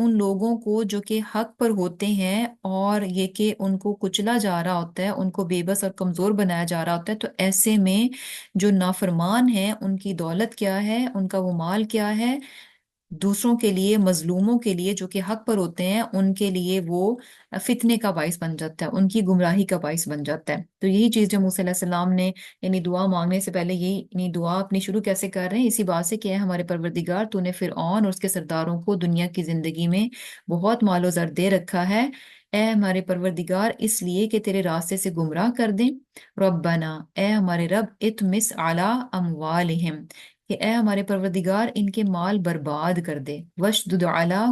ان لوگوں کو جو کہ حق پر ہوتے ہیں، اور یہ کہ ان کو کچلا جا رہا ہوتا ہے، ان کو بے بس اور کمزور بنایا جا رہا ہوتا ہے، تو ایسے میں جو نافرمان ہیں ان کی دولت کیا ہے، ان کا وہ مال کیا ہے، دوسروں کے لیے، مظلوموں کے لیے جو کہ حق پر ہوتے ہیں، ان کے لیے وہ فتنے کا باعث بن جاتا ہے، ان کی گمراہی کا باعث بن جاتا ہے۔ تو یہی چیز جو موسیٰ علیہ السلام نے یعنی دعا مانگنے سے پہلے یہی یعنی دعا اپنی شروع کیسے کر رہے ہیں، اسی بات سے کہ اے ہمارے پروردگار، تو نے فرعون اور اس کے سرداروں کو دنیا کی زندگی میں بہت مال و زر دے رکھا ہے، اے ہمارے پروردگار اس لیے کہ تیرے راستے سے گمراہ کر دیں۔ ربنا، اے ہمارے رب، اتمس علی اموالہم، کہ اے ہمارے پروردگار ان کے مال برباد کر دے، وشدد علی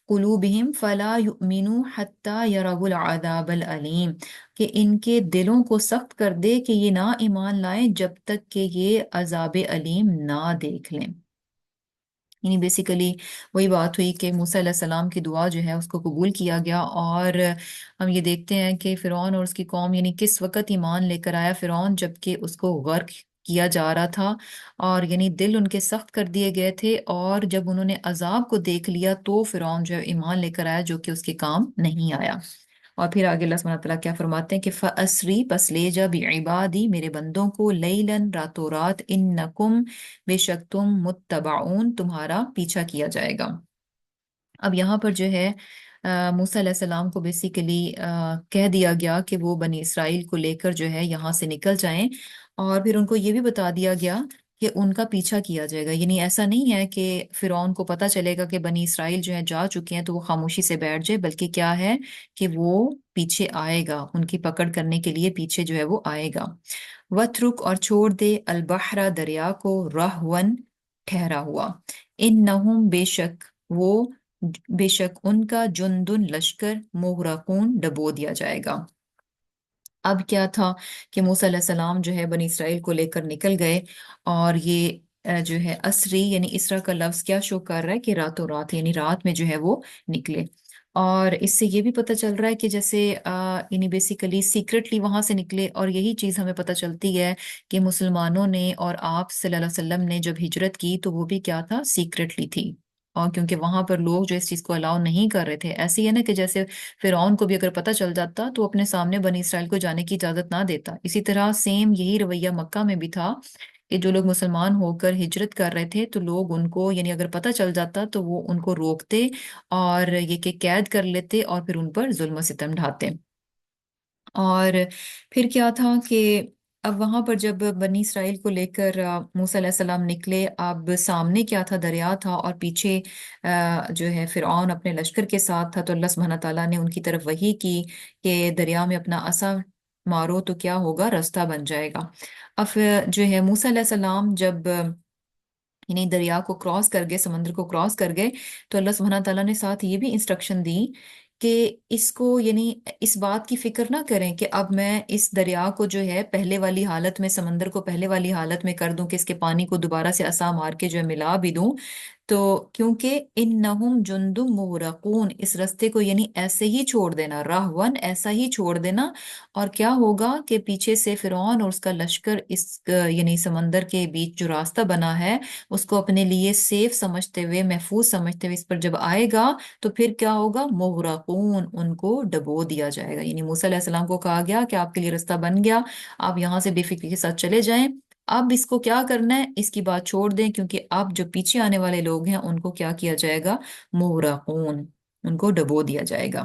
قلوبہم فلا یؤمنوا حتی یروا العذاب العلیم، کہ ان کے دلوں کو سخت کر دے کہ یہ نہ ایمان لائیں جب تک کہ یہ عذاب علیم نہ دیکھ لیں۔ یعنی بیسیکلی وہی بات ہوئی کہ موسیٰ علیہ السلام کی دعا جو ہے اس کو قبول کیا گیا، اور ہم یہ دیکھتے ہیں کہ فرعون اور اس کی قوم یعنی کس وقت ایمان لے کر آیا فرعون، جبکہ اس کو غرق کیا جا رہا تھا، اور یعنی دل ان کے سخت کر دیے گئے تھے، اور جب انہوں نے عذاب کو دیکھ لیا تو فرعون جو ہے ایمان لے کر آیا، جو کہ اس کے کام نہیں آیا۔ اور پھر آگے اللہ سبحانہ وتعالیٰ کیا فرماتے ہیں کہ فَأَسْرِ، بس لے جا بعبادی، میرے بندوں کو، لیلاً، راتوں رات، انکم، بے شک تم، متبعون، تمہارا پیچھا کیا جائے گا۔ اب یہاں پر جو ہے موسیٰ علیہ السلام کو بیسیکلی کہہ دیا گیا کہ وہ بنی اسرائیل کو لے کر جو ہے یہاں سے نکل جائیں، اور پھر ان کو یہ بھی بتا دیا گیا کہ ان کا پیچھا کیا جائے گا۔ یعنی ایسا نہیں ہے کہ فرعون کو پتہ چلے گا کہ بنی اسرائیل جو ہے جا چکے ہیں تو وہ خاموشی سے بیٹھ جائے، بلکہ کیا ہے کہ وہ پیچھے آئے گا، ان کی پکڑ کرنے کے لیے پیچھے جو ہے وہ آئے گا۔ وَاتْرُکْ، اور چھوڑ دے، البحر، دریا کو، رہون، ٹھہرا ہوا، انہم، بے شک وہ، بے شک ان کا، جندن، لشکر، مغرقون، ڈبو دیا جائے گا۔ اب کیا تھا کہ موسیٰ علیہ السلام جو ہے بنی اسرائیل کو لے کر نکل گئے، اور یہ جو ہے اسری یعنی اسرا کا لفظ کیا شو کر رہا ہے کہ راتوں رات، یعنی رات میں جو ہے وہ نکلے۔ اور اس سے یہ بھی پتہ چل رہا ہے کہ جیسے یعنی بیسیکلی سیکرٹلی وہاں سے نکلے، اور یہی چیز ہمیں پتہ چلتی ہے کہ مسلمانوں نے اور آپ صلی اللہ علیہ وسلم نے جب ہجرت کی تو وہ بھی کیا تھا، سیکرٹلی تھی، اور کیونکہ وہاں پر لوگ جو اس چیز کو الاؤ نہیں کر رہے تھے۔ ایسے ہی ہے نا کہ جیسے فرعون کو بھی اگر پتہ چل جاتا تو اپنے سامنے بنی اسرائیل کو جانے کی اجازت نہ دیتا، اسی طرح سیم یہی رویہ مکہ میں بھی تھا کہ جو لوگ مسلمان ہو کر ہجرت کر رہے تھے تو لوگ ان کو یعنی اگر پتہ چل جاتا تو وہ ان کو روکتے، اور یہ کہ قید کر لیتے، اور پھر ان پر ظلم و ستم ڈھاتے۔ اور پھر کیا تھا کہ اب وہاں پر جب بنی اسرائیل کو لے کر موسیٰ علیہ السلام نکلے، اب سامنے کیا تھا، دریا تھا، اور پیچھے جو ہے فرعون اپنے لشکر کے ساتھ تھا، تو اللہ سبحانہ تعالیٰ نے ان کی طرف وحی کی کہ دریا میں اپنا عصا مارو تو کیا ہوگا، رستہ بن جائے گا۔ اب جو ہے موسیٰ علیہ السلام جب یعنی دریا کو کراس کر گئے، سمندر کو کراس کر گئے، تو اللہ سبحانہ تعالیٰ نے ساتھ یہ بھی انسٹرکشن دی کہ اس کو یعنی اس بات کی فکر نہ کریں کہ اب میں اس دریا کو جو ہے پہلے والی حالت میں، سمندر کو پہلے والی حالت میں کر دوں کہ اس کے پانی کو دوبارہ سے عصا مار کے جو ہے ملا بھی دوں، تو کیونکہ انہم جندم مغرقون، اس رستے کو یعنی ایسے ہی چھوڑ دینا، راہون، ایسا ہی چھوڑ دینا، اور کیا ہوگا کہ پیچھے سے فرعون اور اس کا لشکر اس یعنی سمندر کے بیچ جو راستہ بنا ہے اس کو اپنے لیے سیف سمجھتے ہوئے، محفوظ سمجھتے ہوئے اس پر جب آئے گا تو پھر کیا ہوگا، مغرقون، ان کو ڈبو دیا جائے گا۔ یعنی موسیٰ علیہ السلام کو کہا گیا کہ آپ کے لیے رستہ بن گیا، آپ یہاں سے بے فکری کے ساتھ چلے جائیں، اب اس کو کیا کرنا ہے، اس کی بات چھوڑ دیں، کیونکہ اب جو پیچھے آنے والے لوگ ہیں ان کو کیا کیا جائے گا، مغرقون، ان کو ڈبو دیا جائے گا۔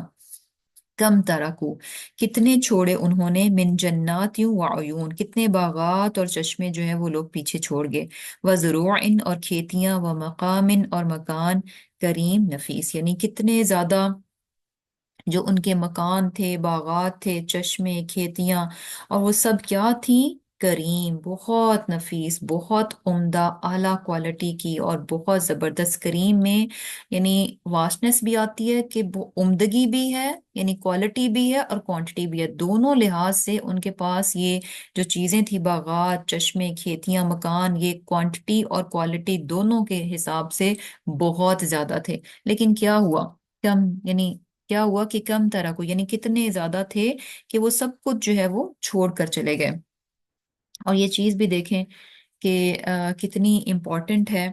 کم ترکو، کتنے چھوڑے انہوں نے، من جنات وعیون، کتنے باغات اور چشمے جو ہیں وہ لوگ پیچھے چھوڑ گئے، وزروع، اور کھیتیاں، ومقام، اور مکان، کریم، نفیس، یعنی کتنے زیادہ جو ان کے مکان تھے، باغات تھے، چشمے، کھیتیاں، اور وہ سب کیا تھیں، کریم، بہت نفیس، بہت عمدہ، اعلیٰ کوالٹی کی، اور بہت زبردست۔ کریم میں یعنی واسٹنس بھی آتی ہے کہ عمدگی بھی ہے، یعنی کوالٹی بھی ہے اور کوانٹٹی بھی ہے، دونوں لحاظ سے ان کے پاس یہ جو چیزیں تھی، باغات، چشمے، کھیتیاں، مکان، یہ کوانٹٹی اور کوالٹی دونوں کے حساب سے بہت زیادہ تھے۔ لیکن کیا ہوا، کم یعنی کیا ہوا کہ کم طرح کو یعنی کتنے زیادہ تھے کہ وہ سب کچھ جو ہے وہ چھوڑ کر چلے گئے۔ اور یہ چیز بھی دیکھیں کہ کتنی امپورٹنٹ ہے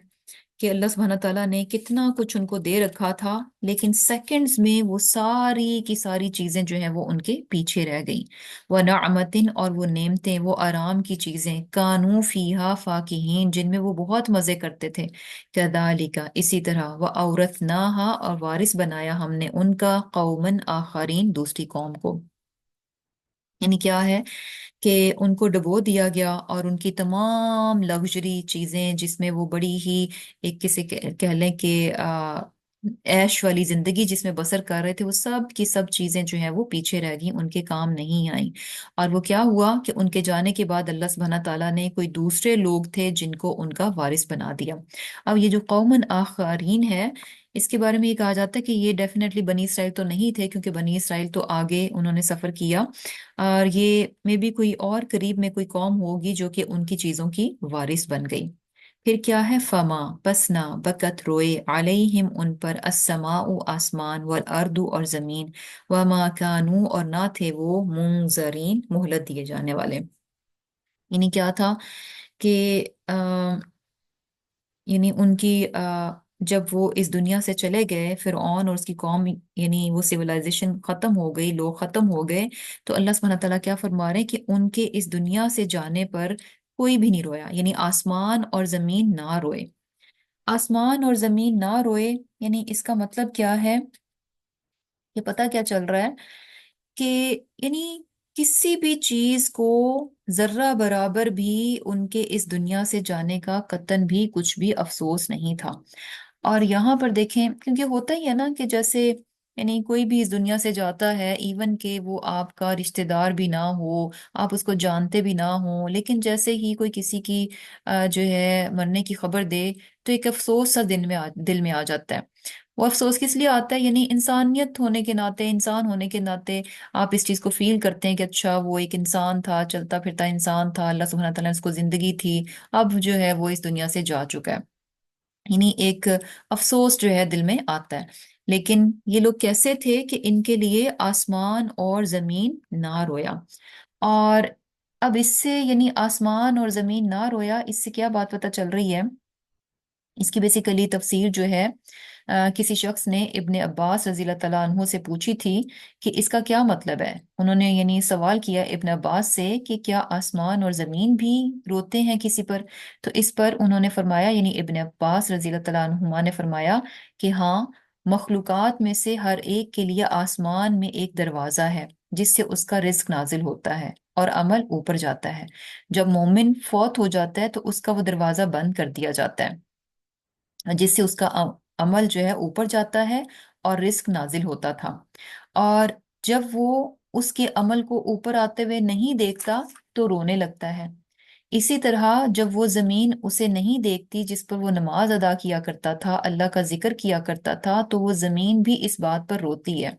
کہ اللہ سبحانہ تعالیٰ نے کتنا کچھ ان کو دے رکھا تھا، لیکن سیکنڈز میں وہ ساری کی ساری چیزیں جو ہیں وہ ان کے پیچھے رہ گئیں۔ وہ نعمتن، اور وہ نعمتیں، وہ آرام کی چیزیں، کانو فیہا فاکہین، جن میں وہ بہت مزے کرتے تھے، کذالک، اسی طرح، وہ اورثناہا، اور وارث بنایا ہم نے ان کا، قومن آخرین، دوسری قوم کو۔ یعنی کیا ہے کہ ان کو ڈبو دیا گیا، اور ان کی تمام لگژری چیزیں جس میں وہ بڑی ہی ایک کسی کہہ لیں کہ عیش والی زندگی جس میں بسر کر رہے تھے، وہ سب کی سب چیزیں جو ہیں وہ پیچھے رہ گئیں، ان کے کام نہیں آئیں۔ اور وہ کیا ہوا کہ ان کے جانے کے بعد اللہ سبحانہ تعالیٰ نے کوئی دوسرے لوگ تھے جن کو ان کا وارث بنا دیا۔ اب یہ جو قومن آخرین ہے، اس کے بارے میں یہ کہا جاتا ہے کہ یہ ڈیفینیٹلی بنی اسرائیل تو نہیں تھے، کیونکہ بنی اسرائیل تو آگے انہوں نے سفر کیا، اور یہ میں بھی کوئی اور قریب میں کوئی قوم ہوگی جو کہ ان کی چیزوں کی وارث بن گئی۔ پھر کیا ہے، فما، پس نہ، بکت روئے، علیہم ان پر، السماء آسمان، والارض اور زمین، وما کانوا اور نہ تھے وہ، منظرین مہلت دیے جانے والے۔ یعنی کیا تھا کہ یعنی ان کی جب وہ اس دنیا سے چلے گئے، فرعون اور اس کی قوم، یعنی وہ سویلائزیشن ختم ہو گئی، لوگ ختم ہو گئے، تو اللہ سبحانہ تعالیٰ کیا فرما رہے ہیں کہ ان کے اس دنیا سے جانے پر کوئی بھی نہیں رویا، یعنی آسمان اور زمین نہ روئے۔ آسمان اور زمین نہ روئے، یعنی اس کا مطلب کیا ہے؟ یہ پتہ کیا چل رہا ہے کہ یعنی کسی بھی چیز کو ذرہ برابر بھی ان کے اس دنیا سے جانے کا قطن بھی کچھ بھی افسوس نہیں تھا۔ اور یہاں پر دیکھیں، کیونکہ ہوتا ہی ہے نا کہ جیسے یعنی کوئی بھی اس دنیا سے جاتا ہے، ایون کہ وہ آپ کا رشتہ دار بھی نہ ہو، آپ اس کو جانتے بھی نہ ہوں، لیکن جیسے ہی کوئی کسی کی جو ہے مرنے کی خبر دے، تو ایک افسوس سا دل میں آ جاتا ہے۔ وہ افسوس کس لیے آتا ہے؟ یعنی انسانیت ہونے کے ناطے، انسان ہونے کے ناطے آپ اس چیز کو فیل کرتے ہیں کہ اچھا وہ ایک انسان تھا، چلتا پھرتا انسان تھا، اللہ سبحانہ تعالیٰ نے اس کو زندگی تھی، اب جو ہے وہ اس دنیا سے جا چکا ہے۔ یعنی ایک افسوس جو ہے دل میں آتا ہے۔ لیکن یہ لوگ کیسے تھے کہ ان کے لیے آسمان اور زمین نہ رویا؟ اور اب اس سے یعنی آسمان اور زمین نہ رویا، اس سے کیا بات پتہ چل رہی ہے؟ اس کی بیسیکلی تفسیر جو ہے کسی شخص نے ابن عباس رضی اللہ تعالیٰ عنہ سے پوچھی تھی کہ اس کا کیا مطلب ہے۔ انہوں نے یعنی سوال کیا ابن عباس سے کہ کیا آسمان اور زمین بھی روتے ہیں کسی پر؟ تو اس پر انہوں نے فرمایا، یعنی ابن عباس رضی اللہ تعالیٰ عنہما نے فرمایا کہ ہاں، مخلوقات میں سے ہر ایک کے لیے آسمان میں ایک دروازہ ہے جس سے اس کا رزق نازل ہوتا ہے اور عمل اوپر جاتا ہے۔ جب مومن فوت ہو جاتا ہے تو اس کا وہ دروازہ بند کر دیا جاتا ہے، جس سے اس کا عمل جو ہے اوپر جاتا ہے اور رزق نازل ہوتا تھا۔ اور جب وہ اس کے عمل کو اوپر آتے ہوئے نہیں دیکھتا تو رونے لگتا ہے۔ اسی طرح جب وہ زمین اسے نہیں دیکھتی جس پر وہ نماز ادا کیا کرتا تھا، اللہ کا ذکر کیا کرتا تھا، تو وہ زمین بھی اس بات پر روتی ہے۔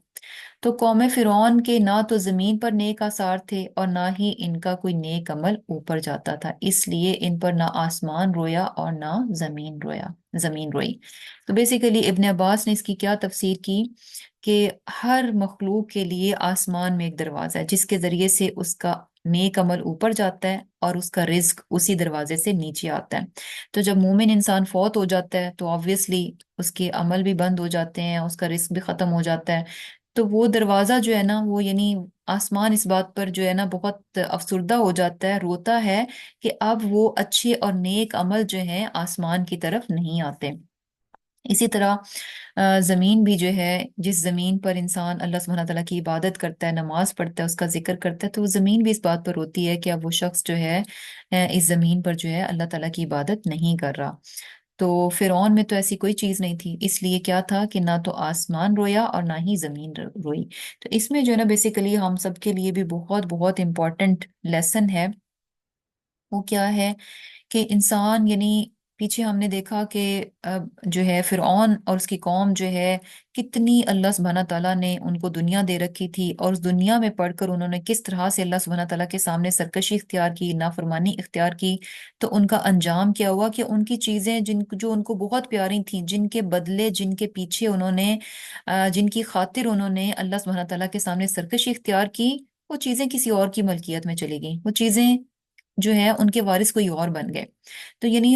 تو قوم فرعون کے نہ تو زمین پر نیک آثار تھے اور نہ ہی ان کا کوئی نیک عمل اوپر جاتا تھا، اس لیے ان پر نہ آسمان رویا اور نہ زمین روئی۔ تو بیسیکلی ابن عباس نے اس کی کیا تفسیر کی کہ ہر مخلوق کے لیے آسمان میں ایک دروازہ ہے جس کے ذریعے سے اس کا نیک عمل اوپر جاتا ہے اور اس کا رزق اسی دروازے سے نیچے آتا ہے۔ تو جب مومن انسان فوت ہو جاتا ہے تو آبویسلی اس کے عمل بھی بند ہو جاتے ہیں، اس کا رزق بھی ختم ہو جاتا ہے۔ تو وہ دروازہ جو ہے نا، وہ یعنی آسمان اس بات پر جو ہے نا بہت افسردہ ہو جاتا ہے، روتا ہے کہ اب وہ اچھے اور نیک عمل جو ہیں آسمان کی طرف نہیں آتے۔ اسی طرح زمین بھی جو ہے، جس زمین پر انسان اللہ سبحانہ تعالیٰ کی عبادت کرتا ہے، نماز پڑھتا ہے، اس کا ذکر کرتا ہے، تو وہ زمین بھی اس بات پر ہوتی ہے کہ اب وہ شخص جو ہے اس زمین پر جو ہے اللہ تعالیٰ کی عبادت نہیں کر رہا۔ تو فرعون میں تو ایسی کوئی چیز نہیں تھی، اس لیے کیا تھا کہ نہ تو آسمان رویا اور نہ ہی زمین روئی۔ تو اس میں جو ہے نا بیسیکلی ہم سب کے لیے بھی بہت بہت امپورٹنٹ لیسن ہے۔ وہ کیا ہے کہ انسان یعنی پیچھے ہم نے دیکھا کہ جو ہے فرعون اور اس کی قوم جو ہے کتنی اللہ سبحانہ تعالیٰ نے ان کو دنیا دے رکھی تھی، اور اس دنیا میں پڑھ کر انہوں نے کس طرح سے اللہ سبحانہ تعالیٰ کے سامنے سرکشی اختیار کی، نافرمانی اختیار کی۔ تو ان کا انجام کیا ہوا کہ ان کی چیزیں جو ان کو بہت پیاری تھیں، جن کے بدلے، جن کے پیچھے انہوں نے جن کی خاطر انہوں نے اللہ سبحانہ تعالیٰ کے سامنے سرکشی اختیار کی، وہ چیزیں کسی اور کی ملکیت میں چلی گئیں، وہ چیزیں جو ہے ان کے وارث کوئی اور بن گئے۔ تو یعنی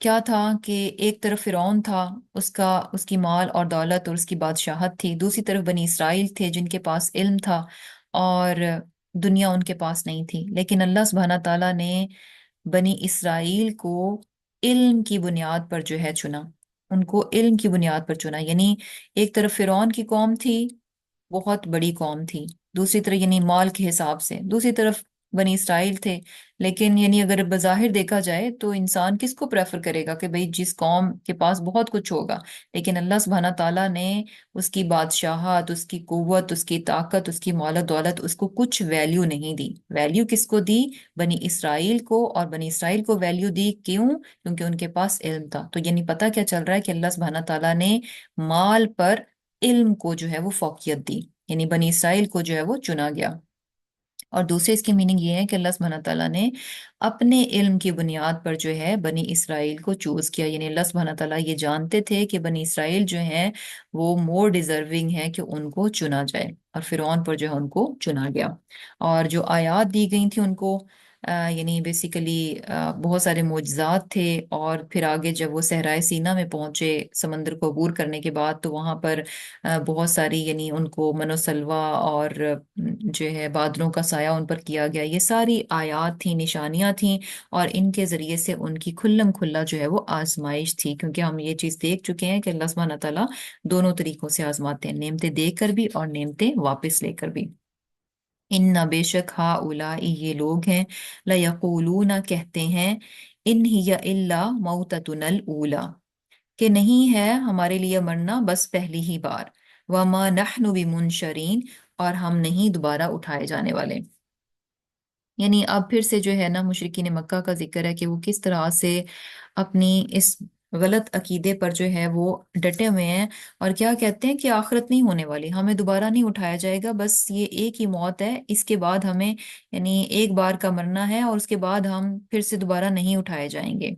کیا تھا کہ ایک طرف فرعون تھا، اس کی مال اور دولت اور اس کی بادشاہت تھی، دوسری طرف بنی اسرائیل تھے جن کے پاس علم تھا اور دنیا ان کے پاس نہیں تھی، لیکن اللہ سبحانہ تعالیٰ نے بنی اسرائیل کو علم کی بنیاد پر جو ہے چنا، ان کو علم کی بنیاد پر چنا، یعنی ایک طرف فرعون کی قوم تھی، بہت بڑی قوم تھی، دوسری طرف یعنی مال کے حساب سے، دوسری طرف بنی اسرائیل تھے، لیکن یعنی اگر بظاہر دیکھا جائے تو انسان کس کو پریفر کرے گا کہ بھئی جس قوم کے پاس بہت کچھ ہوگا، لیکن اللہ سبحانہ تعالیٰ نے اس کی بادشاہت، اس کی قوت، اس کی طاقت، اس کی مال و دولت، اس کو کچھ ویلیو نہیں دی۔ ویلیو کس کو دی؟ بنی اسرائیل کو، اور بنی اسرائیل کو ویلیو دی کیوں؟ کیونکہ ان کے پاس علم تھا۔ تو یعنی پتہ کیا چل رہا ہے کہ اللہ سبحانہ تعالیٰ نے مال پر علم کو جو ہے وہ فوقیت دی، یعنی بنی اسرائیل کو جو ہے وہ چنا گیا۔ اور دوسرے اس کی میننگ یہ ہے کہ اللہ سبحانہ تعالیٰ نے اپنے علم کی بنیاد پر جو ہے بنی اسرائیل کو چوز کیا، یعنی اللہ سبحانہ تعالیٰ یہ جانتے تھے کہ بنی اسرائیل جو ہیں وہ مور ڈیزرونگ ہے کہ ان کو چنا جائے، اور فرعون پر جو ہے ان کو چنا گیا۔ اور جو آیات دی گئی تھیں ان کو، یعنی بیسیکلی بہت سارے معجزات تھے، اور پھر آگے جب وہ صحرائے سینا میں پہنچے سمندر کو عبور کرنے کے بعد، تو وہاں پر بہت ساری یعنی ان کو من و سلوہ اور جو ہے بادلوں کا سایہ ان پر کیا گیا، یہ ساری آیات تھیں، نشانیاں تھیں، اور ان کے ذریعے سے ان کی کھلم کھلا جو ہے وہ آزمائش تھی، کیونکہ ہم یہ چیز دیکھ چکے ہیں کہ اللہ سبحانہ تعالیٰ دونوں طریقوں سے آزماتے ہیں، نعمتیں دے کر بھی اور نعمتیں واپس لے کر بھی۔ ان نہ بے شک ہا اولائی یہ لوگ ہیں، لیقولون کہتے ہیں، ان ہی الا موتتنا الاولی کہ نہیں ہے ہمارے لیے مرنا بس پہلی ہی بار، وما نحن بمنشرین اور ہم نہیں دوبارہ اٹھائے جانے والے۔ یعنی اب پھر سے جو ہے نا مشرکین مکہ کا ذکر ہے کہ وہ کس طرح سے اپنی اس غلط عقیدے پر جو ہے وہ ڈٹے ہوئے ہیں، اور کیا کہتے ہیں کہ آخرت نہیں ہونے والی، ہمیں دوبارہ نہیں اٹھایا جائے گا، بس یہ ایک ہی موت ہے، اس کے بعد ہمیں یعنی ایک بار کا مرنا ہے، اور اس کے بعد ہم پھر سے دوبارہ نہیں اٹھائے جائیں گے۔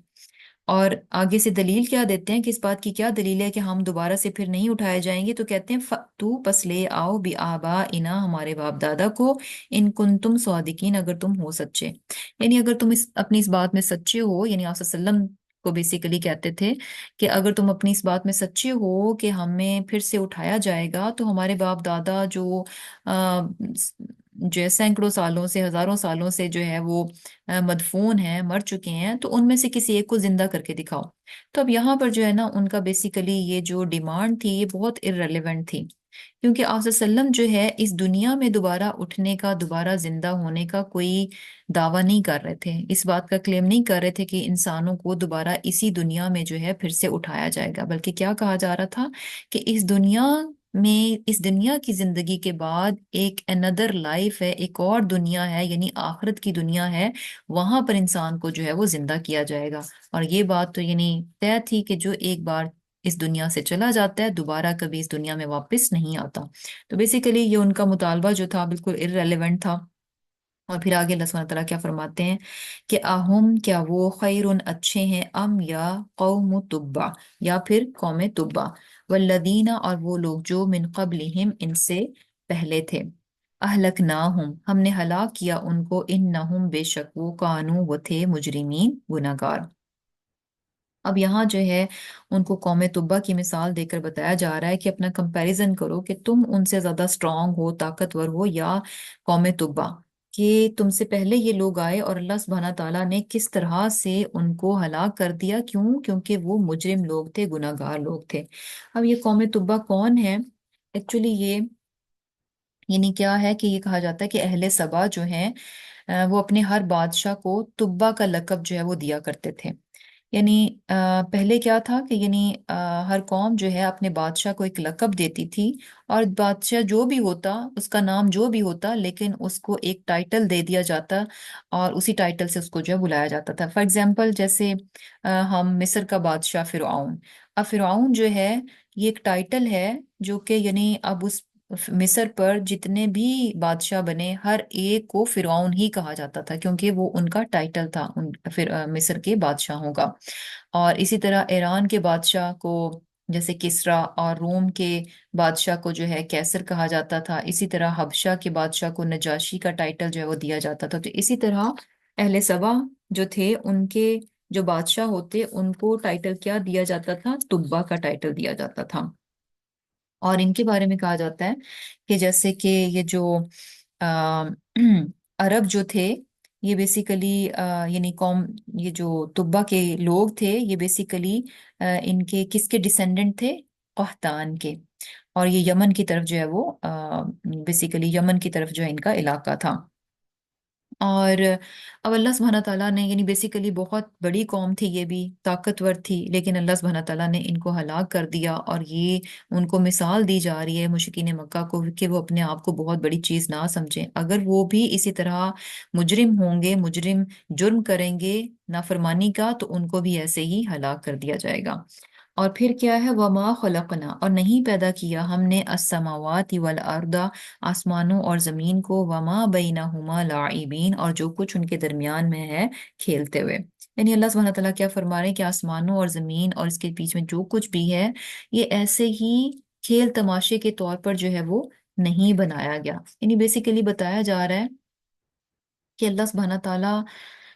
اور آگے سے دلیل کیا دیتے ہیں کہ اس بات کی کیا دلیل ہے کہ ہم دوبارہ سے پھر نہیں اٹھائے جائیں گے، تو کہتے ہیں فَأْتُوا پس لے آؤ بِآبَائِنَا ہمارے باپ دادا کو، ان کنتم صادقین اگر تم ہو سچے، یعنی اگر تم اپنی اس بات میں سچے ہو، یعنی آپ صلی اللہ علیہ وسلم کو بیسیکلی کہتے تھے کہ اگر تم اپنی اس بات میں سچے ہو کہ ہمیں پھر سے اٹھایا جائے گا، تو ہمارے باپ دادا جو جو ہے سینکڑوں سالوں سے، ہزاروں سالوں سے جو ہے وہ مدفون ہیں، مر چکے ہیں، تو ان میں سے کسی ایک کو زندہ کر کے دکھاؤ۔ تو اب یہاں پر جو ہے نا ان کا بیسیکلی یہ جو ڈیمانڈ تھی یہ بہت ارریلیونٹ تھی، کیونکہ آپ صلی اللہ علیہ وسلم جو ہے اس دنیا میں دوبارہ اٹھنے کا، دوبارہ زندہ ہونے کا کوئی دعویٰ نہیں کر رہے تھے، اس بات کا کلیم نہیں کر رہے تھے کہ انسانوں کو دوبارہ اسی دنیا میں جو ہے پھر سے اٹھایا جائے گا، بلکہ کیا کہا جا رہا تھا کہ اس دنیا میں، اس دنیا کی زندگی کے بعد ایک اندر لائف ہے، ایک اور دنیا ہے، یعنی آخرت کی دنیا ہے، وہاں پر انسان کو جو ہے وہ زندہ کیا جائے گا۔ اور یہ بات تو یعنی طے تھی کہ جو ایک بار اس دنیا سے چلا جاتا ہے دوبارہ کبھی اس دنیا میں واپس نہیں آتا۔ تو بیسیکلی یہ ان کا مطالبہ جو تھا بالکل ارریلیونٹ تھا۔ اور پھر آگے اللہ سبحانہ تعالیٰ کیا فرماتے ہیں کہ اہم کیا وہ خیر اچھے ہیں، ام یا قوم تبع یا پھر قوم تبع، والذین اور وہ لوگ جو من قبلہم ان سے پہلے تھے، اہلکناہم ہم نے ہلاک کیا ان کو، انہم بے شک وہ کانو وہ تھے مجرمین گناہگار۔ اب یہاں جو ہے ان کو قوم تبا کی مثال دے کر بتایا جا رہا ہے کہ اپنا کمپیریزن کرو کہ تم ان سے زیادہ اسٹرانگ ہو، طاقتور ہو، یا قوم تبا، کہ تم سے پہلے یہ لوگ آئے اور اللہ سبحانہ تعالیٰ نے کس طرح سے ان کو ہلاک کر دیا، کیوں؟ کیونکہ وہ مجرم لوگ تھے، گناہ گار لوگ تھے۔ اب یہ قوم تبا کون ہے؟ ایکچولی یہ یعنی کیا ہے کہ یہ کہا جاتا ہے کہ اہل سبا جو ہیں وہ اپنے ہر بادشاہ کو تبا کا لقب جو ہے وہ دیا کرتے تھے، یعنی پہلے کیا تھا کہ یعنی ہر قوم جو ہے اپنے بادشاہ کو ایک لقب دیتی تھی، اور بادشاہ جو بھی ہوتا، اس کا نام جو بھی ہوتا، لیکن اس کو ایک ٹائٹل دے دیا جاتا، اور اسی ٹائٹل سے اس کو جو ہے بلایا جاتا تھا۔ فار ایگزامپل جیسے ہم مصر کا بادشاہ فرعون، اب فرعون جو ہے یہ ایک ٹائٹل ہے جو کہ یعنی اب اس مصر پر جتنے بھی بادشاہ بنے ہر ایک کو فرعون ہی کہا جاتا تھا، کیونکہ وہ ان کا ٹائٹل تھا پھر مصر کے بادشاہوں کا۔ اور اسی طرح ایران کے بادشاہ کو جیسے کسرا، اور روم کے بادشاہ کو جو ہے کیسر کہا جاتا تھا، اسی طرح حبشہ کے بادشاہ کو نجاشی کا ٹائٹل جو ہے وہ دیا جاتا تھا۔ تو اسی طرح اہل سبا جو تھے ان کے جو بادشاہ ہوتے ان کو ٹائٹل کیا دیا جاتا تھا؟ تبا کا ٹائٹل دیا جاتا تھا۔ اور ان کے بارے میں کہا جاتا ہے کہ جیسے کہ یہ جو آ، عرب جو تھے، یہ بیسیکلی یعنی قوم، یہ جو تبا کے لوگ تھے یہ بیسیکلی ان کے کس کے ڈسینڈنٹ تھے؟ قحطان کے۔ اور یہ یمن کی طرف جو ہے وہ بیسیکلی یمن کی طرف جو ہے ان کا علاقہ تھا۔ اور اب اللہ سبحانہ تعالیٰ نے یعنی بیسیکلی بہت بڑی قوم تھی، یہ بھی طاقتور تھی، لیکن اللہ سبحانہ تعالیٰ نے ان کو ہلاک کر دیا۔ اور یہ ان کو مثال دی جا رہی ہے مشرکین مکہ کو کہ وہ اپنے آپ کو بہت بڑی چیز نہ سمجھیں، اگر وہ بھی اسی طرح مجرم ہوں گے، مجرم جرم کریں گے نافرمانی کا، تو ان کو بھی ایسے ہی ہلاک کر دیا جائے گا۔ اور پھر کیا ہے؟ وما خلقنا، اور نہیں پیدا کیا ہم نے السماوات والارض، آسمانوں اور زمین کو، وما بینہما لاعبین، اور جو کچھ ان کے درمیان میں ہے کھیلتے ہوئے۔ یعنی اللہ سبحانہ تعالیٰ کیا فرما رہے ہیں کہ آسمانوں اور زمین اور اس کے بیچ میں جو کچھ بھی ہے یہ ایسے ہی کھیل تماشے کے طور پر جو ہے وہ نہیں بنایا گیا۔ یعنی بیسیکلی بتایا جا رہا ہے کہ اللہ سبحانہ تعالیٰ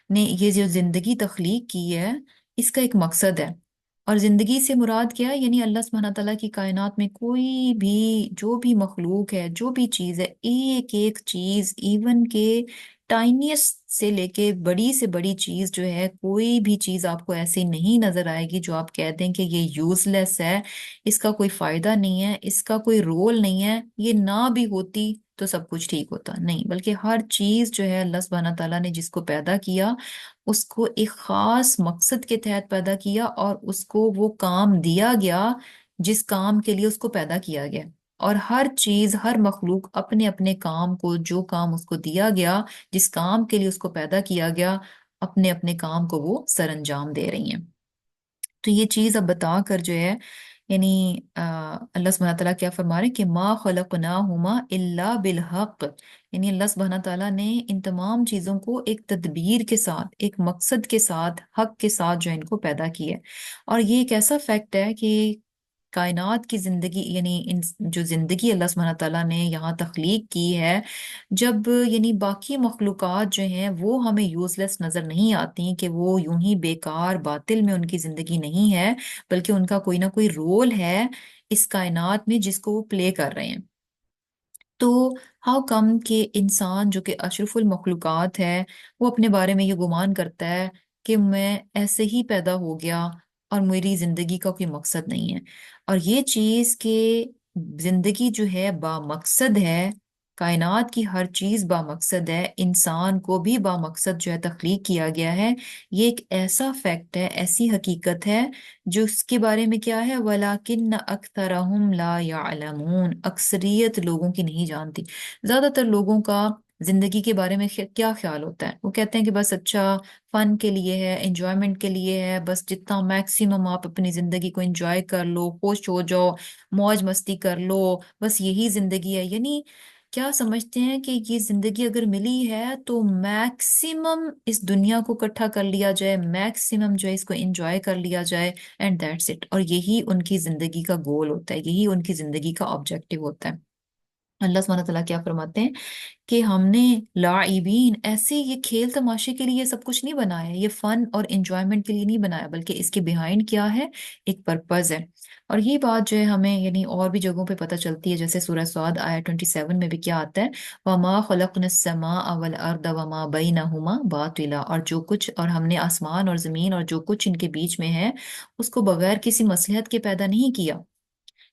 نے یہ جو زندگی تخلیق کی ہے اس کا ایک مقصد ہے۔ اور زندگی سے مراد کیا ہے؟ یعنی اللہ سبحانہ تعالیٰ کی کائنات میں کوئی بھی جو بھی مخلوق ہے، جو بھی چیز ہے، ایک ایک چیز، ایون کہ ٹائنیسٹ سے لے کے بڑی سے بڑی چیز جو ہے، کوئی بھی چیز آپ کو ایسی نہیں نظر آئے گی جو آپ کہہ دیں کہ یہ یوز لیس ہے، اس کا کوئی فائدہ نہیں ہے، اس کا کوئی رول نہیں ہے، یہ نہ بھی ہوتی تو سب کچھ ٹھیک ہوتا نہیں، بلکہ ہر چیز جو ہے اللہ سبحانہ تعالیٰ نے جس کو پیدا کیا اس کو ایک خاص مقصد کے تحت پیدا کیا، اور اس کو وہ کام دیا گیا جس کام کے لیے اس کو پیدا کیا گیا۔ اور ہر چیز، ہر مخلوق اپنے اپنے کام کو، جو کام اس کو دیا گیا، جس کام کے لیے اس کو پیدا کیا گیا، اپنے اپنے کام کو وہ سر انجام دے رہی ہیں۔ تو یہ چیز اب بتا کر جو ہے یعنی اللہ سبحانہ تعالیٰ کیا فرما رہے ہیں کہ ما خلقناہما الا بالحق، یعنی اللہ سبحانہ تعالیٰ نے ان تمام چیزوں کو ایک تدبیر کے ساتھ، ایک مقصد کے ساتھ، حق کے ساتھ جو ہے ان کو پیدا کیا ہے۔ اور یہ ایک ایسا فیکٹ ہے کہ کائنات کی زندگی، یعنی ان جو زندگی اللہ سبحانہ تعالیٰ نے یہاں تخلیق کی ہے، جب یعنی باقی مخلوقات جو ہیں وہ ہمیں یوز لیس نظر نہیں آتی کہ وہ یوں ہی بیکار باطل میں ان کی زندگی نہیں ہے، بلکہ ان کا کوئی نہ کوئی رول ہے اس کائنات میں جس کو وہ پلے کر رہے ہیں۔ تو ہاؤ کم کہ انسان جو کہ اشرف المخلوقات ہے وہ اپنے بارے میں یہ گمان کرتا ہے کہ میں ایسے ہی پیدا ہو گیا اور میری زندگی کا کوئی مقصد نہیں ہے۔ اور یہ چیز کہ زندگی جو ہے با مقصد ہے، کائنات کی ہر چیز با مقصد ہے، انسان کو بھی با مقصد جو ہے تخلیق کیا گیا ہے، یہ ایک ایسا فیکٹ ہے، ایسی حقیقت ہے جو اس کے بارے میں کیا ہے؟ وَلَكِنَّ أَكْثَرَهُمْ لَا يَعْلَمُونَ، اکثریت لوگوں کی نہیں جانتی۔ زیادہ تر لوگوں کا زندگی کے بارے میں کیا خیال ہوتا ہے؟ وہ کہتے ہیں کہ بس اچھا فن کے لیے ہے، انجوائمنٹ کے لیے ہے، بس جتنا میکسیمم آپ اپنی زندگی کو انجوائے کر لو، خوش ہو جاؤ، موج مستی کر لو، بس یہی زندگی ہے۔ یعنی کیا سمجھتے ہیں کہ یہ زندگی اگر ملی ہے تو میکسیمم اس دنیا کو اکٹھا کر لیا جائے، میکسیمم جو ہے اس کو انجوائے کر لیا جائے، اینڈ دیٹس اٹ۔ اور یہی ان کی زندگی کا گول ہوتا ہے، یہی ان کی زندگی کا آبجیکٹو ہوتا ہے۔ اللہ سبحانہ تعالیٰ کیا فرماتے ہیں کہ ہم نے لاعبین، ایسے یہ کھیل تماشے کے لیے یہ سب کچھ نہیں بنایا، یہ فن اور انجوائمنٹ کے لیے نہیں بنایا، بلکہ اس کے بیہائنڈ کیا ہے؟ ایک پرپز ہے۔ اور یہ بات جو ہے ہمیں یعنی اور بھی جگہوں پہ پتہ چلتی ہے، جیسے سورہ صاد آیت 27 میں بھی کیا آتا ہے؟ وَمَا خَلَقْنَا السَّمَاءَ وَالْأَرْضَ وَمَا بَيْنَهُمَا بَاطِلًا، اور جو کچھ، اور ہم نے آسمان اور زمین اور جو کچھ ان کے بیچ میں ہے اس کو بغیر کسی مصلحت کے پیدا نہیں کیا۔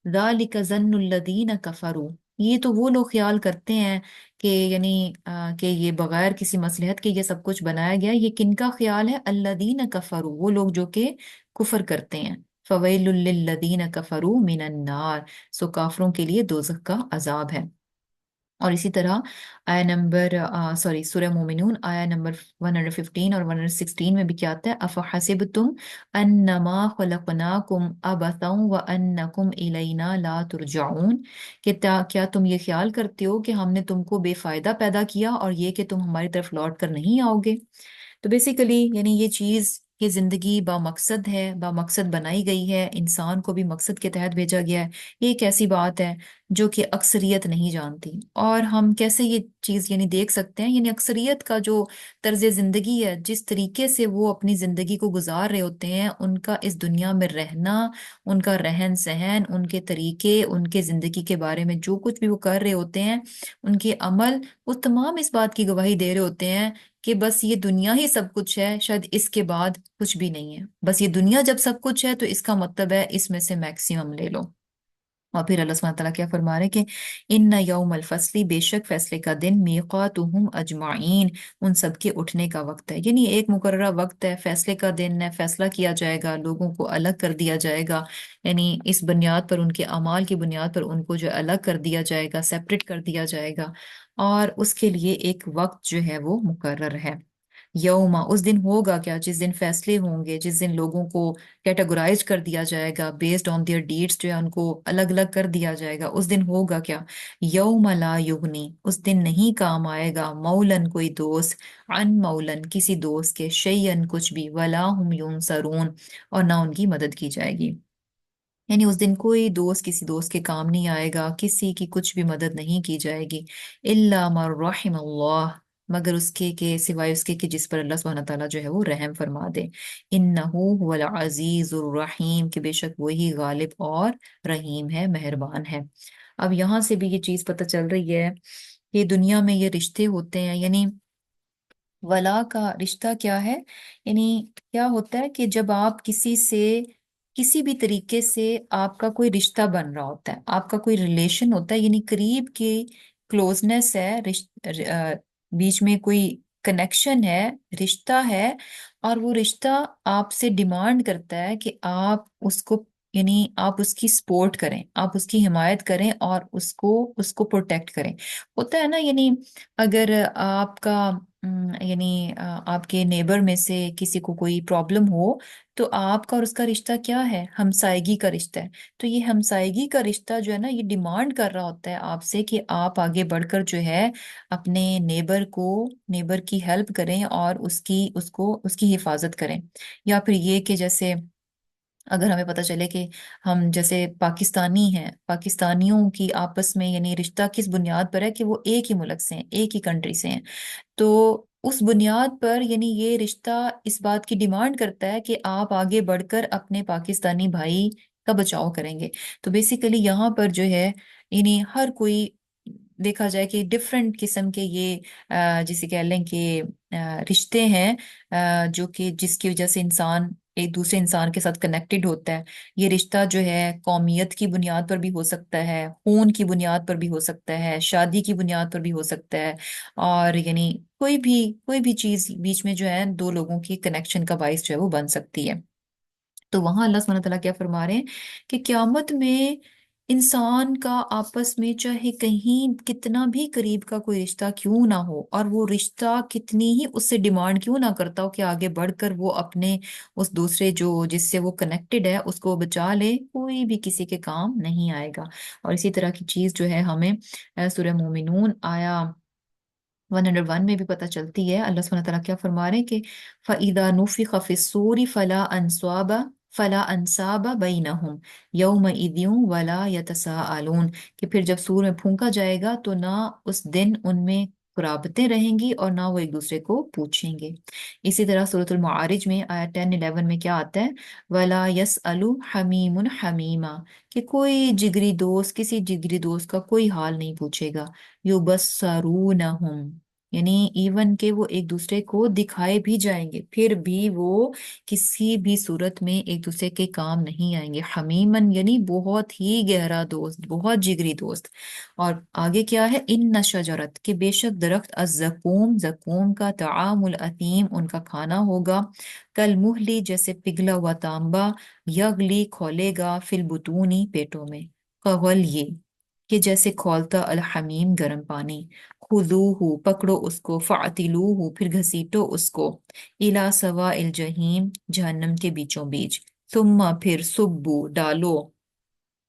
ذَلِكَ ظَنُّ الَّذِينَ كَفَرُوا، یہ تو وہ لوگ خیال کرتے ہیں کہ یعنی کہ یہ بغیر کسی مصلحت کے یہ سب کچھ بنایا گیا۔ یہ کن کا خیال ہے؟ الَّذِينَ كَفَرُوا، وہ لوگ جو کہ کفر کرتے ہیں۔ فَوَيْلٌ لِّلَّذِينَ كَفَرُوا مِنَ النَّارِ، سو کافروں کے لیے دوزخ کا عذاب ہے۔ اور اسی طرح آیا نمبر سورہ مومنون آیا نمبر 115 اور 116 میں بھی کیا آتا ہے؟ افحسبتم انما خلقناکم عبثا وانکم الینا لا ترجعون، کہ کیا تم یہ خیال کرتے ہو کہ ہم نے تم کو بے فائدہ پیدا کیا اور یہ کہ تم ہماری طرف لوٹ کر نہیں آؤ گے؟ تو بیسیکلی یعنی یہ چیز کہ زندگی بامقصد ہے، بامقصد بنائی گئی ہے، انسان کو بھی مقصد کے تحت بھیجا گیا ہے، یہ ایک ایسی بات ہے جو کہ اکثریت نہیں جانتی۔ اور ہم کیسے یہ چیز یعنی دیکھ سکتے ہیں، یعنی اکثریت کا جو طرز زندگی ہے، جس طریقے سے وہ اپنی زندگی کو گزار رہے ہوتے ہیں، ان کا اس دنیا میں رہنا، ان کا رہن سہن، ان کے طریقے، ان کے زندگی کے بارے میں جو کچھ بھی وہ کر رہے ہوتے ہیں، ان کے عمل، وہ تمام اس بات کی گواہی دے رہے ہوتے ہیں کہ بس یہ دنیا ہی سب کچھ ہے، شاید اس کے بعد کچھ بھی نہیں ہے۔ بس یہ دنیا جب سب کچھ ہے تو اس کا مطلب ہے اس میں سے میکسیمم لے لو۔ اور پھر اللہ سبحانہ تعالیٰ کیا فرما رہے کہ ان یوم الفصل، بے شک فیصلے کا دن، میقاتہم اجمعین، ان سب کے اٹھنے کا وقت ہے، یعنی ایک مقررہ وقت ہے، فیصلے کا دن ہے، فیصلہ کیا جائے گا، لوگوں کو الگ کر دیا جائے گا، یعنی اس بنیاد پر، ان کے اعمال کی بنیاد پر ان کو جو الگ کر دیا جائے گا، سیپریٹ کر دیا جائے گا، اور اس کے لیے ایک وقت جو ہے وہ مقرر ہے۔ یوما، اس دن ہوگا کیا، جس دن فیصلے ہوں گے، جس دن لوگوں کو کیٹاگرائز کر دیا جائے گا بیسڈ آن دیئر ڈیڈس، جو ہے ان کو الگ الگ کر دیا جائے گا، اس دن ہوگا کیا، یوم لا یغنی، اس دن نہیں کام آئے گا، مولن کوئی دوست، عن مولن کسی دوست کے، شیئن کچھ بھی، ولا ہم ینصرون، اور نہ ان کی مدد کی جائے گی۔ یعنی اس دن کوئی دوست کسی دوست کے کام نہیں آئے گا، کسی کی کچھ بھی مدد نہیں کی جائے گی، الا من رحم اللہ، مگر اس کے کہ سوائے اس کے کہ جس پر اللہ سبحانہ تعالیٰ جو ہے وہ رحم فرما دے، انہو هو العزیز الرحیم، کہ بے شک وہی غالب اور رحیم ہے، مہربان ہے۔ اب یہاں سے بھی یہ چیز پتہ چل رہی ہے کہ دنیا میں یہ رشتے ہوتے ہیں، یعنی ولا کا رشتہ کیا ہے، یعنی کیا ہوتا ہے کہ جب آپ کسی سے کسی بھی طریقے سے آپ کا کوئی رشتہ بن رہا ہوتا ہے، آپ کا کوئی ریلیشن ہوتا ہے، یعنی قریب کی کلوزنس ہے، بیچ میں کوئی کنیکشن ہے، رشتہ ہے، اور وہ رشتہ آپ سے ڈیمانڈ کرتا ہے کہ آپ اس کو، یعنی آپ اس کی سپورٹ کریں، آپ اس کی حمایت کریں، اور اس کو پروٹیکٹ کریں۔ ہوتا ہے نا، یعنی اگر آپ کا یعنی آپ کے نیبر میں سے کسی کو کوئی پرابلم ہو، تو آپ کا اور اس کا رشتہ کیا ہے، ہمسائیگی کا رشتہ ہے۔ تو یہ ہمسائیگی کا رشتہ جو ہے نا، یہ ڈیمانڈ کر رہا ہوتا ہے آپ سے کہ آپ آگے بڑھ کر جو ہے اپنے نیبر کی ہیلپ کریں، اور اس کی حفاظت کریں۔ یا پھر یہ کہ جیسے اگر ہمیں پتہ چلے کہ ہم جیسے پاکستانی ہیں، پاکستانیوں کی آپس میں یعنی رشتہ کس بنیاد پر ہے کہ وہ ایک ہی ملک سے ہیں، ایک ہی کنٹری سے ہیں، تو اس بنیاد پر یعنی یہ رشتہ اس بات کی ڈیمانڈ کرتا ہے کہ آپ آگے بڑھ کر اپنے پاکستانی بھائی کا بچاؤ کریں گے۔ تو بیسیکلی یہاں پر جو ہے، یعنی ہر کوئی دیکھا جائے کہ ڈفرینٹ قسم کے یہ جسے کہہ لیں کہ رشتے ہیں، جو کہ جس کی وجہ سے انسان ایک دوسرے انسان کے ساتھ کنیکٹڈ ہوتا ہے۔ یہ رشتہ جو ہے قومیت کی بنیاد پر بھی ہو سکتا ہے، خون کی بنیاد پر بھی ہو سکتا ہے، شادی کی بنیاد پر بھی ہو سکتا ہے، اور یعنی کوئی بھی چیز بیچ میں جو ہے دو لوگوں کی کنیکشن کا باعث جو ہے وہ بن سکتی ہے۔ تو وہاں اللہ سبحانہ تعالیٰ کیا فرما رہے ہیں کہ قیامت میں انسان کا آپس میں چاہے کہیں کتنا بھی قریب کا کوئی رشتہ کیوں نہ ہو، اور وہ رشتہ کتنی ہی اس سے ڈیمانڈ کیوں نہ کرتا ہو کہ آگے بڑھ کر وہ اپنے اس دوسرے جو جس سے وہ کنیکٹڈ ہے اس کو بچا لے، کوئی بھی کسی کے کام نہیں آئے گا۔ اور اسی طرح کی چیز جو ہے ہمیں سورہ مومنون آیا 101 میں بھی پتہ چلتی ہے۔ اللہ سبحانہ تعالیٰ کیا فرما رہے ہیں کہ فَإِذَا نُفِخَ فِي الصُّورِ فَلَا أَنْسَابَ بَيْنَهُمْ يَوْمَئِذٍ وَلَا يَتَسَاءَلُونَ، کہ پھر جب سور میں پھونکا جائے گا تو نہ اس دن ان میں قرابتیں رہیں گی، اور نہ وہ ایک دوسرے کو پوچھیں گے۔ اسی طرح سورۃ المعارج میں آیت 10-11 میں کیا آتا ہے، وَلَا يَسْأَلُ حَمِيمٌ حَمِيمًا، کہ کوئی جگری دوست کسی جگری دوست کا کوئی حال نہیں پوچھے گا۔ یبصرونہم، یعنی ایون کہ وہ ایک دوسرے کو دکھائے بھی جائیں گے، پھر بھی وہ کسی بھی صورت میں ایک دوسرے کے کام نہیں آئیں گے۔ حمیمن یعنی بہت ہی گہرا دوست، بہت جگری دوست۔ اور آگے کیا ہے، ان شجرت، کہ بے شک درخت، الزقوم، زقوم کا، طعام الاثیم، ان کا کھانا ہوگا، کل مہلی، جیسے پگھلا ہوا تانبا، یغلی، کھولے گا، فی البطونی، پیٹوں میں، کغل، یہ کہ جیسے کھولتا الحمیم، گرم پانی، خذوہ، پکڑو اس کو، فاعتلوہ، پھر گھسیٹو اس کو، الی سواء الجحیم، جہنم کے بیچوں بیچ، ثم پھر، سبو، ڈالو،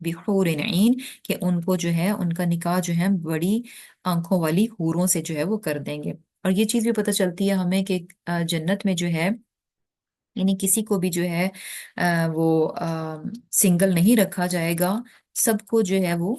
بحور عین، کہ ان کو جو ہے ان کا نکاح جو ہے بڑی آنکھوں والی حوروں سے جو ہے وہ کر دیں گے۔ اور یہ چیز بھی پتہ چلتی ہے ہمیں کہ جنت میں جو ہے یعنی کسی کو بھی جو ہے وہ سنگل نہیں رکھا جائے گا، سب کو جو ہے وہ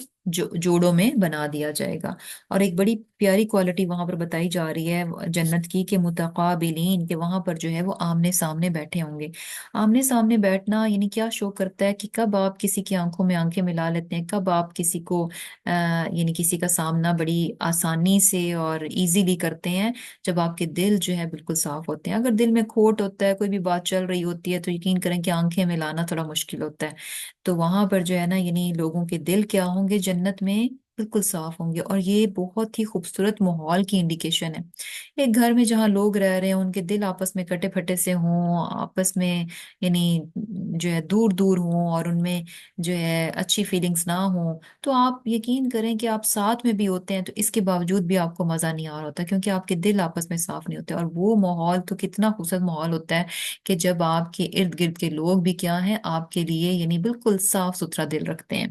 جوڑوں میں بنا دیا جائے گا۔ اور ایک بڑی پیاری کوالٹی وہاں پر بتائی جا رہی ہے جنت کی، کہ متقابلین، کہ وہاں پر جو ہے وہ آمنے سامنے بیٹھے ہوں گے۔ آمنے سامنے بیٹھنا یعنی کیا شو کرتا ہے کہ کب آپ کسی کی آنکھوں میں آنکھیں ملا لیتے ہیں، کب آپ کسی کو یعنی کسی کا سامنا بڑی آسانی سے اور ایزیلی کرتے ہیں، جب آپ کے دل جو ہے بالکل صاف ہوتے ہیں۔ اگر دل میں کھوٹ ہوتا ہے، کوئی بھی بات چل رہی ہوتی ہے، تو یقین کریں کہ آنکھیں ملانا تھوڑا مشکل ہوتا ہے۔ تو وہاں پر جو ہے نا یعنی لوگوں کے دل کیا ہوں گے جنت میں، بالکل صاف ہوں گے، اور یہ بہت ہی خوبصورت ماحول کی انڈیکیشن ہے۔ ایک گھر میں جہاں لوگ رہ رہے ہیں ان کے دل آپس میں کٹے پھٹے سے ہوں، آپس میں یعنی جو ہے دور دور ہوں، اور ان میں جو ہے اچھی فیلنگز نہ ہوں، تو آپ یقین کریں کہ آپ ساتھ میں بھی ہوتے ہیں تو اس کے باوجود بھی آپ کو مزہ نہیں آ رہا ہوتا، کیونکہ آپ کے دل آپس میں صاف نہیں ہوتے۔ اور وہ ماحول تو کتنا خوبصورت ماحول ہوتا ہے کہ جب آپ کے ارد گرد کے لوگ بھی کیا ہیں، آپ کے لیے یعنی بالکل صاف ستھرا دل رکھتے ہیں۔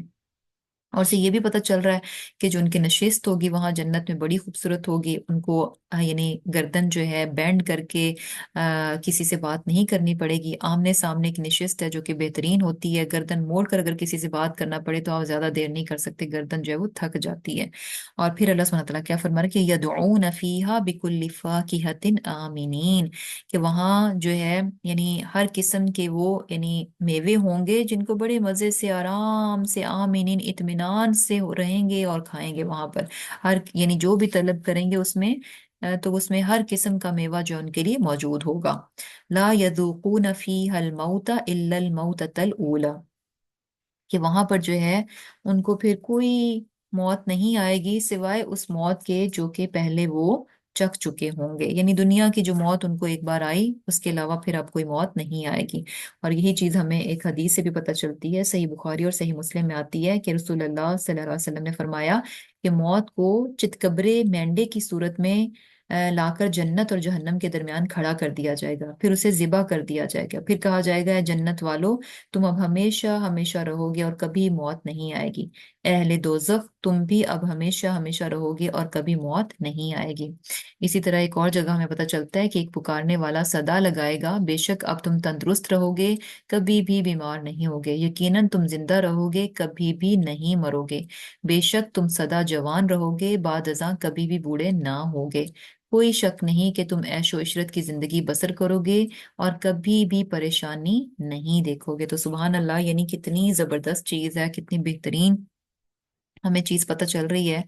اور سے یہ بھی پتہ چل رہا ہے کہ جو ان کی نشست ہوگی وہاں جنت میں بڑی خوبصورت ہوگی، ان کو یعنی گردن جو ہے بینڈ کر کے کسی سے بات نہیں کرنی پڑے گی، آمنے سامنے کی نشست ہے جو کہ بہترین ہوتی ہے۔ گردن موڑ کر اگر کسی سے بات کرنا پڑے تو آپ زیادہ دیر نہیں کر سکتے، گردن جو ہے وہ تھک جاتی ہے۔ اور پھر اللہ سبحانہ تعالیٰ کیا فرما رہا ہے کہ یدعون فیہا بکل فاکہۃ آمنین، کہ وہاں جو ہے یعنی ہر قسم کے وہ یعنی میوے ہوں گے جن کو بڑے مزے سے آرام سے آمینین اطمینان سے رہیں گے اور کھائیں گے وہاں پر۔ ہر یعنی جو بھی طلب کریں گے اس میں تو اس میں ہر قسم کا میوہ جو ان کے لیے موجود ہوگا۔ لا یذوقون فیہا الموت الا الموتۃ الاولی، کہ وہاں پر جو ہے ان کو پھر کوئی موت نہیں آئے گی سوائے اس موت کے جو کہ پہلے وہ چکھ چکے ہوں گے، یعنی دنیا کی جو موت ان کو ایک بار آئی اس کے علاوہ پھر اب کوئی موت نہیں آئے گی۔ اور یہی چیز ہمیں ایک حدیث سے بھی پتہ چلتی ہے، صحیح بخاری اور صحیح مسلم میں آتی ہے کہ رسول اللہ صلی اللہ علیہ وسلم نے فرمایا کہ موت کو چتکبرے مینڈے کی صورت میں لا کر جنت اور جہنم کے درمیان کھڑا کر دیا جائے گا، پھر اسے ذبح کر دیا جائے گا، پھر کہا جائے گا اے جنت والو، تم اب ہمیشہ ہمیشہ رہو گے اور کبھی موت نہیں آئے گی، اہل دوزخ تم بھی اب ہمیشہ ہمیشہ رہو گے اور کبھی موت نہیں آئے گی۔ اسی طرح ایک اور جگہ ہمیں پتہ چلتا ہے کہ ایک پکارنے والا صدا لگائے گا، بے شک اب تم تندرست رہو گے، کبھی بھی بیمار نہیں ہوگے، یقیناً تم زندہ رہو گے، کبھی بھی نہیں مرو گے، بے شک تم سدا جوان رہو گے، بعد ازاں کبھی بھی بوڑھے نہ ہوگے، کوئی شک نہیں کہ تم عیش و عشرت کی زندگی بسر کرو گے اور کبھی بھی پریشانی نہیں دیکھو گے۔ تو سبحان اللہ، یعنی کتنی زبردست چیز ہے، کتنی بہترین ہمیں چیز پتہ چل رہی ہے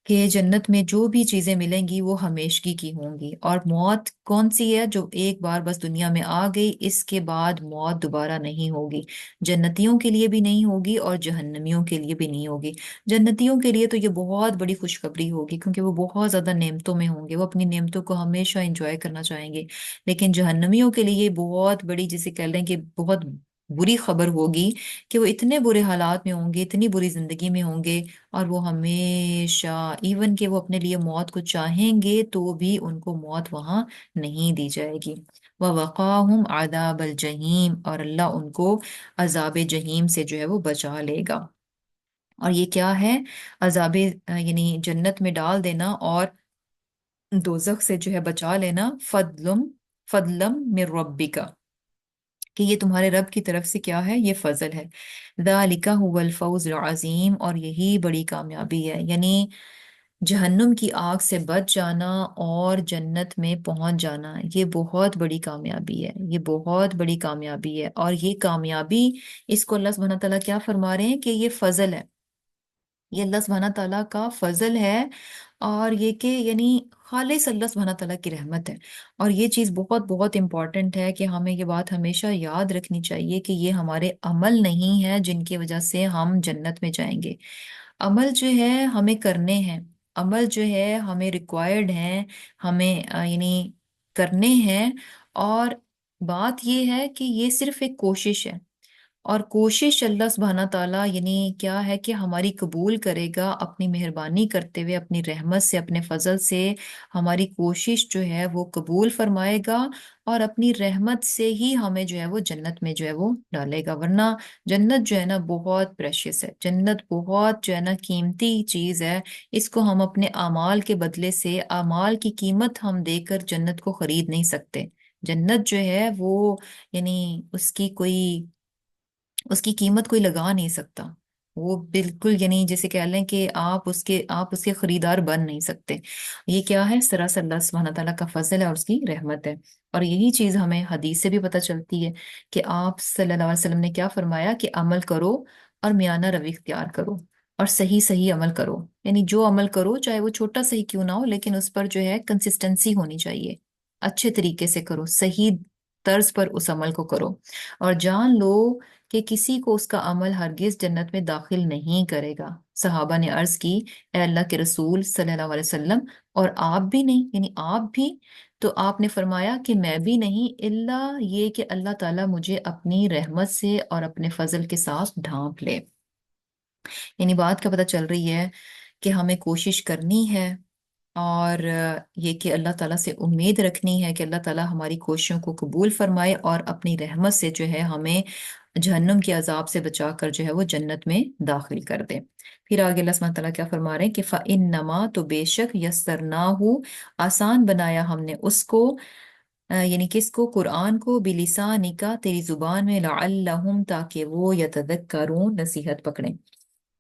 کہ جنت میں جو بھی چیزیں ملیں گی وہ ہمیشگی کی ہوں گی۔ اور موت کون سی ہے؟ جو ایک بار بس دنیا میں آ گئی، اس کے بعد موت دوبارہ نہیں ہوگی، جنتیوں کے لیے بھی نہیں ہوگی اور جہنمیوں کے لیے بھی نہیں ہوگی۔ جنتیوں کے لیے تو یہ بہت بڑی خوشخبری ہوگی کیونکہ وہ بہت زیادہ نعمتوں میں ہوں گے، وہ اپنی نعمتوں کو ہمیشہ انجوائے کرنا چاہیں گے۔ لیکن جہنمیوں کے لیے یہ بہت بڑی، جسے کہہ لیں کہ بہت بری خبر ہوگی کہ وہ اتنے برے حالات میں ہوں گے، اتنی بری زندگی میں ہوں گے، اور وہ ہمیشہ ایون کہ وہ اپنے لیے موت کو چاہیں گے تو بھی ان کو موت وہاں نہیں دی جائے گی۔ وَوَقَاهُمْ عَذَابَ الْجَحِيمِ، اور اللہ ان کو عذاب جہیم سے جو ہے وہ بچا لے گا۔ اور یہ کیا ہے؟ عذاب یعنی جنت میں ڈال دینا اور دوزخ سے جو ہے بچا لینا، فضلم من ربک، کہ یہ تمہارے رب کی طرف سے کیا ہے؟ یہ فضل ہے۔ ذَلِكَ هُوَ الْفَوْزُ الْعَظِيمُ، اور یہی بڑی کامیابی ہے، یعنی جہنم کی آگ سے بچ جانا اور جنت میں پہنچ جانا، یہ بہت بڑی کامیابی ہے، یہ بہت بڑی کامیابی ہے۔ اور یہ کامیابی، اس کو اللہ سبحانہ تعالیٰ کیا فرما رہے ہیں کہ یہ فضل ہے، یہ اللہ سبحانہ تعالیٰ کا فضل ہے، اور یہ کہ یعنی خالص اللہ سبحانہ تعالیٰ کی رحمت ہے۔ اور یہ چیز بہت بہت امپورٹنٹ ہے کہ ہمیں یہ بات ہمیشہ یاد رکھنی چاہیے کہ یہ ہمارے عمل نہیں ہے جن کی وجہ سے ہم جنت میں جائیں گے۔ عمل جو ہے ہمیں کرنے ہیں، عمل جو ہے ہمیں ریکوائرڈ ہیں، ہمیں یعنی کرنے ہیں، اور بات یہ ہے کہ یہ صرف ایک کوشش ہے، اور کوشش اللہ سبحانہ تعالیٰ یعنی کیا ہے کہ ہماری قبول کرے گا اپنی مہربانی کرتے ہوئے، اپنی رحمت سے، اپنے فضل سے ہماری کوشش جو ہے وہ قبول فرمائے گا، اور اپنی رحمت سے ہی ہمیں جو ہے وہ جنت میں جو ہے وہ ڈالے گا۔ ورنہ جنت جو ہے نا بہت پریشیس ہے، جنت بہت جو ہے نا قیمتی چیز ہے، اس کو ہم اپنے اعمال کے بدلے سے، اعمال کی قیمت ہم دے کر جنت کو خرید نہیں سکتے۔ جنت جو ہے وہ یعنی اس کی قیمت کوئی لگا نہیں سکتا، وہ بالکل یعنی جیسے کہہ لیں کہ آپ اس کے خریدار بن نہیں سکتے۔ یہ کیا ہے؟ سراسر اللہ سبحانہ تعالیٰ کا فضل ہے اور اس کی رحمت ہے۔ اور یہی چیز ہمیں حدیث سے بھی پتہ چلتی ہے کہ آپ صلی اللہ علیہ وسلم نے کیا فرمایا کہ عمل کرو اور میانہ روی اختیار کرو، اور صحیح صحیح عمل کرو، یعنی جو عمل کرو چاہے وہ چھوٹا صحیح کیوں نہ ہو، لیکن اس پر جو ہے کنسسٹنسی ہونی چاہیے، اچھے طریقے سے کرو، صحیح طرز پر اس عمل کو کرو، اور جان لو کہ کسی کو اس کا عمل ہرگز جنت میں داخل نہیں کرے گا۔ صحابہ نے عرض کی، اے اللہ کے رسول صلی اللہ علیہ وسلم، اور آپ بھی نہیں، یعنی آپ بھی؟ تو آپ نے فرمایا کہ میں بھی نہیں، الا یہ کہ اللہ تعالیٰ مجھے اپنی رحمت سے اور اپنے فضل کے ساتھ ڈھانپ لے۔ یعنی بات کا پتہ چل رہی ہے کہ ہمیں کوشش کرنی ہے، اور یہ کہ اللہ تعالیٰ سے امید رکھنی ہے کہ اللہ تعالیٰ ہماری کوششوں کو قبول فرمائے اور اپنی رحمت سے جو ہے ہمیں جہنم کے عذاب سے بچا کر جو ہے وہ جنت میں داخل کر دے۔ پھر آگے اللہ سبحانہ تعالیٰ کیا فرما رہے ہیں کہ فَإِنَّمَا، تو بے شک، یسرناہ، آسان بنایا ہم نے اس کو، یعنی کس کو؟ قرآن کو، بِلِسَانِکَ، تیری زبان میں، لَعَلَّهُمْ، تاکہ وہ یتذکرون، نصیحت پکڑیں۔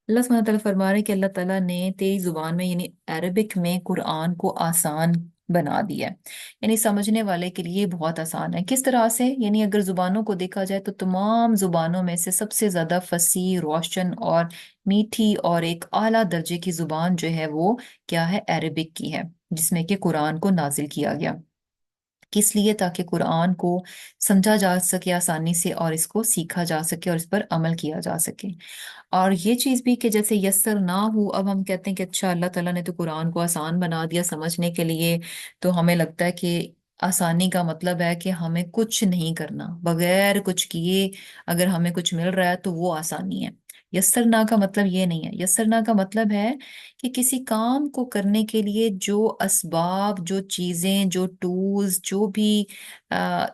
اللہ سبحانہ تعالیٰ فرما رہے ہیں کہ اللہ تعالیٰ نے تیری زبان میں یعنی عربک میں قرآن کو آسان بنا دیا ہے، یعنی سمجھنے والے کے لیے بہت آسان ہے۔ کس طرح سے؟ یعنی اگر زبانوں کو دیکھا جائے تو تمام زبانوں میں سے سب سے زیادہ فصیح، روشن اور میٹھی اور ایک اعلیٰ درجے کی زبان جو ہے وہ کیا ہے؟ عربک کی ہے، جس میں کہ قرآن کو نازل کیا گیا۔ کس لیے؟ تاکہ قرآن کو سمجھا جا سکے آسانی سے، اور اس کو سیکھا جا سکے اور اس پر عمل کیا جا سکے۔ اور یہ چیز بھی کہ جیسے یسر نہ ہو، اب ہم کہتے ہیں کہ اچھا اللہ تعالیٰ نے تو قرآن کو آسان بنا دیا سمجھنے کے لیے، تو ہمیں لگتا ہے کہ آسانی کا مطلب ہے کہ ہمیں کچھ نہیں کرنا، بغیر کچھ کیے اگر ہمیں کچھ مل رہا ہے تو وہ آسانی ہے۔ یسرنا کا مطلب یہ نہیں ہے، یسرنا کا مطلب ہے کہ کسی کام کو کرنے کے لیے جو اسباب، جو چیزیں، جو ٹولز، جو بھی آ،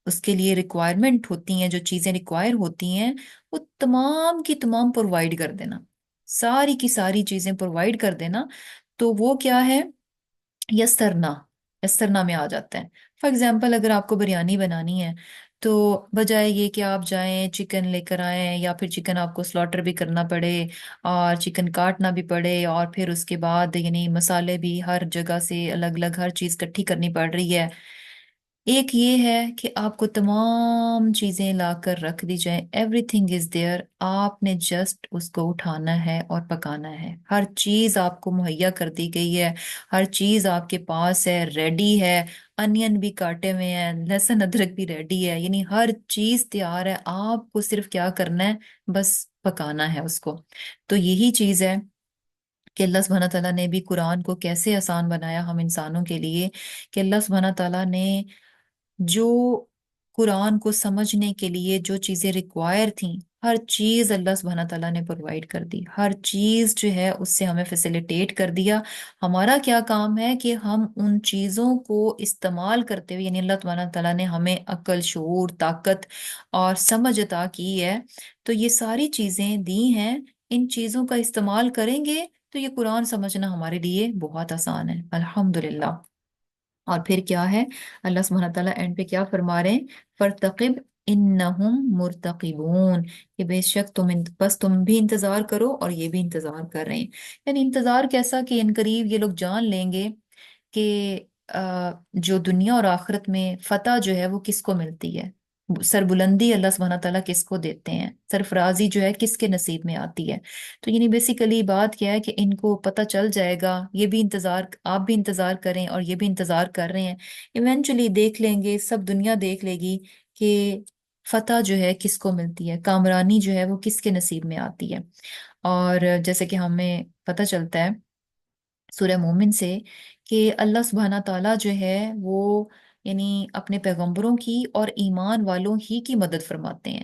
اس کے لیے ریکوائرمنٹ ہوتی ہیں، جو چیزیں ریکوائر ہوتی ہیں، وہ تمام کی تمام پرووائڈ کر دینا، ساری کی ساری چیزیں پرووائڈ کر دینا، تو وہ کیا ہے؟ یسرنا، یسرنا میں آ جاتا ہے۔ فار ایگزامپل اگر آپ کو بریانی بنانی ہے تو بجائے یہ کہ آپ جائیں چکن لے کر آئیں، یا پھر چکن آپ کو سلاٹر بھی کرنا پڑے اور چکن کاٹنا بھی پڑے، اور پھر اس کے بعد یعنی مسالے بھی ہر جگہ سے الگ الگ ہر چیز کٹھی کرنی پڑ رہی ہے، ایک یہ ہے کہ آپ کو تمام چیزیں لا کر رکھ دی جائیں، ایوری تھنگ از دیئر، آپ نے جسٹ اس کو اٹھانا ہے اور پکانا ہے، ہر چیز آپ کو مہیا کر دی گئی ہے، ہر چیز آپ کے پاس ہے، ریڈی ہے، انین بھی کاٹے ہوئے ہیں، لہسن ادرک بھی ریڈی ہے، یعنی ہر چیز تیار ہے، آپ کو صرف کیا کرنا ہے؟ بس پکانا ہے اس کو۔ تو یہی چیز ہے کہ اللہ سبحانہ تعالیٰ نے بھی قرآن کو کیسے آسان بنایا ہم انسانوں کے لیے، کہ اللہ سبحانہ تعالیٰ نے جو قرآن کو سمجھنے کے لیے جو چیزیں ریکوائر تھیں، ہر چیز اللہ سبحانہ تعالیٰ نے پرووائڈ کر دی، ہر چیز جو ہے اس سے ہمیں فیسیلیٹیٹ کر دیا۔ ہمارا کیا کام ہے کہ ہم ان چیزوں کو استعمال کرتے ہوئے، یعنی اللہ سبحانہ تعالیٰ نے ہمیں عقل، شعور، طاقت اور سمجھ عطا کی ہے، تو یہ ساری چیزیں دی ہیں، ان چیزوں کا استعمال کریں گے تو یہ قرآن سمجھنا ہمارے لیے بہت آسان ہے، الحمدللہ۔ اور پھر کیا ہے؟ اللہ سبحانہ تعالیٰ اینڈ پہ کیا فرما رہے ہیں؟ فَارْتَقِبْ إِنَّهُمْ مُرْتَقِبُونَ، کہ بے شک بس تم بھی انتظار کرو اور یہ بھی انتظار کر رہے ہیں۔ یعنی انتظار کیسا؟ کہ ان قریب یہ لوگ جان لیں گے کہ جو دنیا اور آخرت میں فتح جو ہے وہ کس کو ملتی ہے، سربلندی اللہ سبحانہ تعالیٰ کس کو دیتے ہیں، سرفرازی جو ہے کس کے نصیب میں آتی ہے۔ تو یعنی بیسیکلی بات کیا ہے کہ ان کو پتہ چل جائے گا، یہ بھی انتظار، آپ بھی انتظار کریں اور یہ بھی انتظار کر رہے ہیں، ایونچولی دیکھ لیں گے، سب دنیا دیکھ لے گی کہ فتح جو ہے کس کو ملتی ہے، کامرانی جو ہے وہ کس کے نصیب میں آتی ہے۔ اور جیسے کہ ہمیں پتہ چلتا ہے سورہ مومن سے کہ اللہ سبحانہ تعالیٰ جو ہے وہ یعنی اپنے پیغمبروں کی اور ایمان والوں ہی کی مدد فرماتے ہیں،